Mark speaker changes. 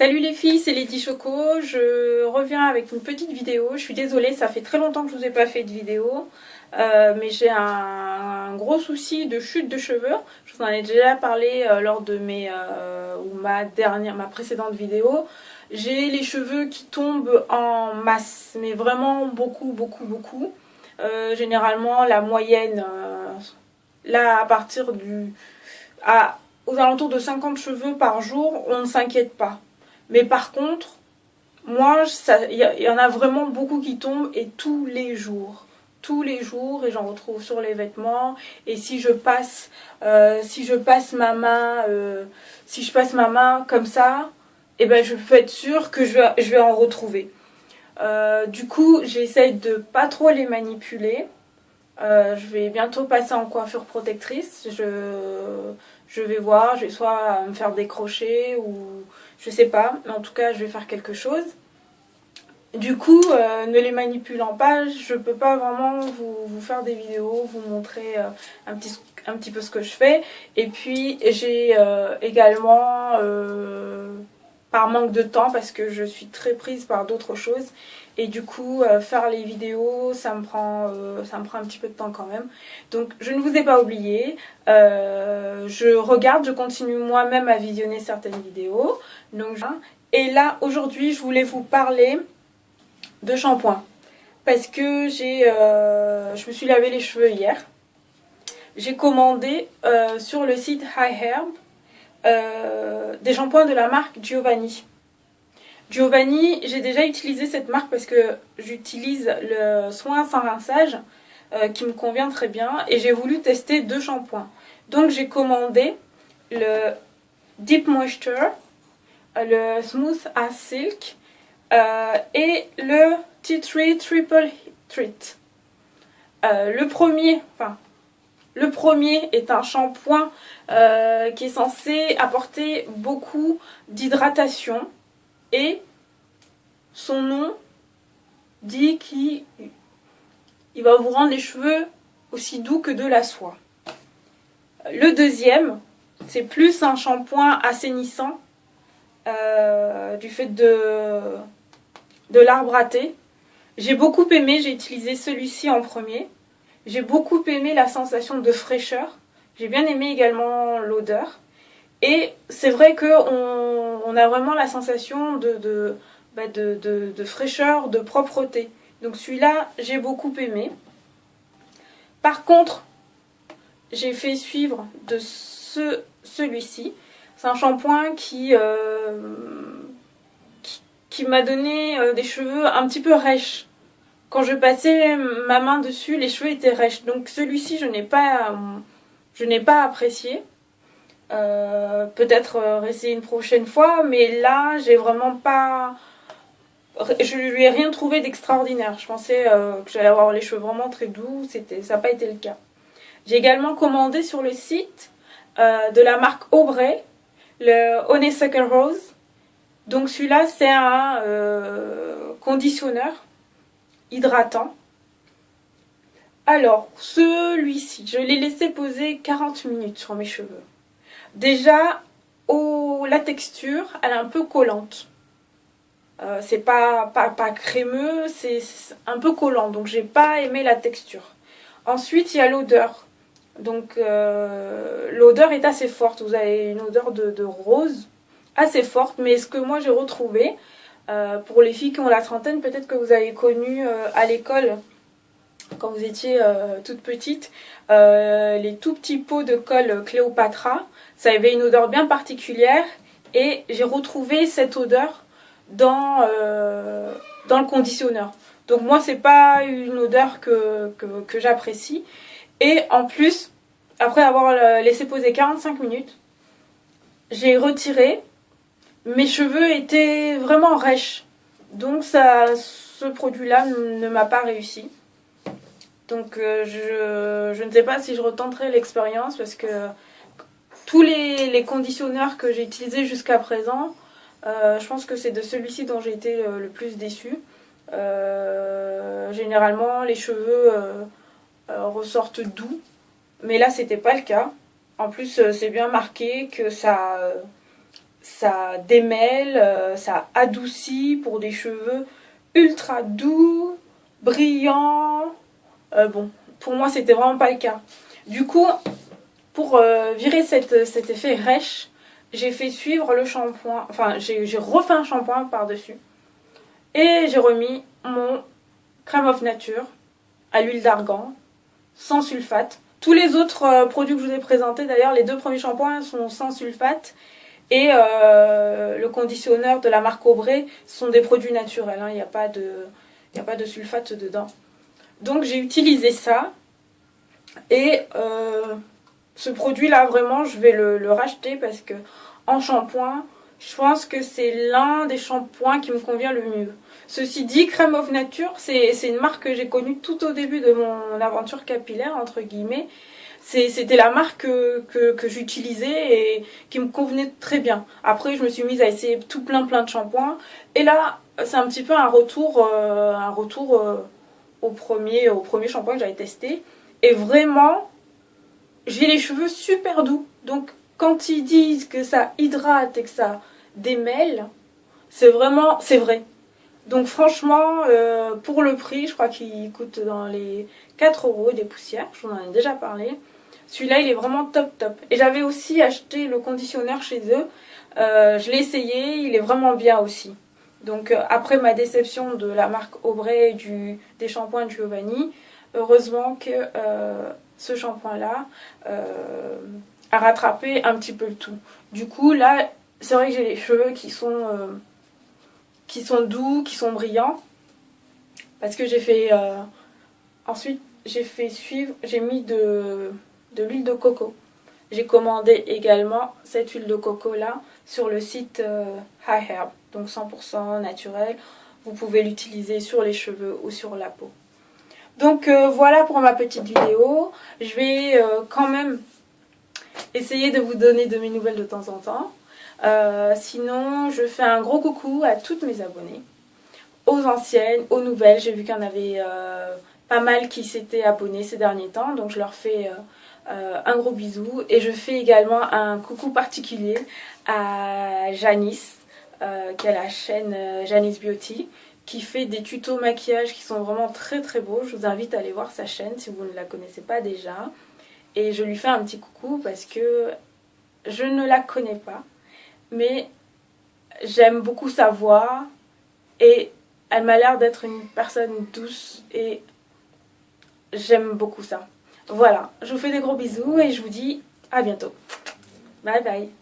Speaker 1: Salut les filles, c'est Lady Choco, je reviens avec une petite vidéo. Je suis désolée, ça fait très longtemps que je vous ai pas fait de vidéo, mais j'ai un gros souci de chute de cheveux. Je vous en ai déjà parlé lors de ma précédente vidéo. J'ai les cheveux qui tombent en masse, mais vraiment beaucoup, beaucoup, beaucoup. Généralement, la moyenne, là, aux alentours de 50 cheveux par jour, on ne s'inquiète pas. Mais par contre, moi, il y en a vraiment beaucoup qui tombent et tous les jours. Tous les jours, et j'en retrouve sur les vêtements. Et si je passe ma main, si je passe ma main comme ça, eh ben, je peux être sûre que je vais en retrouver. Du coup, j'essaye de pas trop les manipuler. Je vais bientôt passer en coiffure protectrice. Je vais voir, je vais soit me faire décrocher ou je sais pas, mais en tout cas, je vais faire quelque chose. Du coup, ne les manipulant pas, je peux pas vraiment vous faire des vidéos, vous montrer un petit peu ce que je fais. Et puis, j'ai également, par manque de temps, parce que je suis très prise par d'autres choses, et du coup, faire les vidéos, ça me prend un petit peu de temps quand même. Donc, je ne vous ai pas oublié. Je continue moi-même à visionner certaines vidéos. Donc, et là, aujourd'hui, je voulais vous parler de shampoing. Parce que je me suis lavé les cheveux hier. J'ai commandé sur le site HiHerb des shampoings de la marque Giovanni. Giovanni, j'ai déjà utilisé cette marque parce que j'utilise le soin sans rinçage qui me convient très bien et j'ai voulu tester deux shampoings. Donc j'ai commandé le Deep Moisture, le Smooth as Silk et le Tea Tree Triple Treat. Le premier est un shampoing qui est censé apporter beaucoup d'hydratation et son nom dit qu'il va vous rendre les cheveux aussi doux que de la soie. Le deuxième, c'est plus un shampoing assainissant du fait de l'arbre à thé. J'ai beaucoup aimé, j'ai utilisé celui-ci en premier. J'ai beaucoup aimé la sensation de fraîcheur. J'ai bien aimé également l'odeur. Et c'est vrai qu'on a vraiment la sensation de fraîcheur, de propreté. Donc celui-là, j'ai beaucoup aimé. Par contre, j'ai fait suivre de celui-ci. C'est un shampoing qui m'a donné des cheveux un petit peu rêches. Quand je passais ma main dessus, les cheveux étaient rêches. Donc celui-ci, je n'ai pas apprécié. Peut-être essayer une prochaine fois, mais là, j'ai vraiment pas... Je lui ai rien trouvé d'extraordinaire. Je pensais que j'allais avoir les cheveux vraiment très doux. Ça n'a pas été le cas. J'ai également commandé sur le site de la marque Aubrey le Honeysuckle Rose. Donc celui-là, c'est un conditionneur hydratant. Alors, celui-ci, je l'ai laissé poser 40 minutes sur mes cheveux. Déjà, la texture, elle est un peu collante. C'est pas crémeux, c'est un peu collant, donc j'ai pas aimé la texture. Ensuite, il y a l'odeur. Donc, l'odeur est assez forte. Vous avez une odeur de rose assez forte, mais ce que moi j'ai retrouvé, pour les filles qui ont la trentaine, peut-être que vous avez connu à l'école, quand vous étiez toute petite, les tout petits pots de colle Cléopatra. Ça avait une odeur bien particulière et j'ai retrouvé cette odeur dans le conditionneur. Donc moi, c'est pas une odeur que j'apprécie. Et en plus, après avoir laissé poser 45 minutes, j'ai retiré. Mes cheveux étaient vraiment rêches. Donc ce produit-là ne m'a pas réussi. Donc je ne sais pas si je retenterai l'expérience parce que tous les conditionneurs que j'ai utilisés jusqu'à présent, je pense que c'est de celui-ci dont j'ai été le plus déçue. Généralement, les cheveux ressortent doux, mais là, c'était pas le cas. En plus, c'est bien marqué que ça ça démêle, ça adoucit pour des cheveux ultra doux, brillants. Bon, pour moi, c'était vraiment pas le cas. Du coup, pour virer cet effet rêche, j'ai fait suivre le shampoing, enfin, j'ai refait un shampoing par-dessus. Et j'ai remis mon crème of nature à l'huile d'argan, sans sulfate. Tous les autres produits que je vous ai présentés, d'ailleurs, les 2 premiers shampoings sont sans sulfate. Et le conditionneur de la marque Aubrey sont des produits naturels. Il n'y a pas de sulfate dedans. Donc j'ai utilisé ça. Et ce produit-là, vraiment, je vais le racheter parce que en shampoing, je pense que c'est l'un des shampoings qui me convient le mieux. Ceci dit, Crème of Nature, c'est une marque que j'ai connue tout au début de mon aventure capillaire, entre guillemets. C'était la marque que j'utilisais et qui me convenait très bien. Après, je me suis mise à essayer tout plein de shampoings. Et là, c'est un petit peu un retour au premier shampoing que j'avais testé. Et vraiment, j'ai les cheveux super doux. Donc, quand ils disent que ça hydrate et que ça démêle, c'est vrai. Donc franchement, pour le prix, je crois qu'il coûte dans les 4 € des poussières, je vous en ai déjà parlé. Celui-là, il est vraiment top. Et j'avais aussi acheté le conditionneur chez eux. Je l'ai essayé, il est vraiment bien aussi. Donc après ma déception de la marque Aubrey et des shampoings de Giovanni, heureusement que ce shampoing-là a rattrapé un petit peu le tout. Du coup, là, c'est vrai que j'ai les cheveux qui sont doux, qui sont brillants. Parce que j'ai fait... ensuite, j'ai mis de l'huile de coco. J'ai commandé également cette huile de coco là sur le site High Herb, donc 100% naturel. Vous pouvez l'utiliser sur les cheveux ou sur la peau. Donc voilà pour ma petite vidéo. Je vais quand même essayer de vous donner de mes nouvelles de temps en temps. Sinon, je fais un gros coucou à toutes mes abonnées, aux anciennes, aux nouvelles. J'ai vu qu'il y en avait pas mal qui s'étaient abonnés ces derniers temps, donc je leur fais un gros bisou. Et je fais également un coucou particulier à Janice, qui a la chaîne Janice Beauty, qui fait des tutos maquillage qui sont vraiment très beaux. Je vous invite à aller voir sa chaîne si vous ne la connaissez pas déjà. Et je lui fais un petit coucou parce que je ne la connais pas, mais j'aime beaucoup sa voix et elle m'a l'air d'être une personne douce et j'aime beaucoup ça. Voilà, je vous fais des gros bisous et je vous dis à bientôt. Bye bye.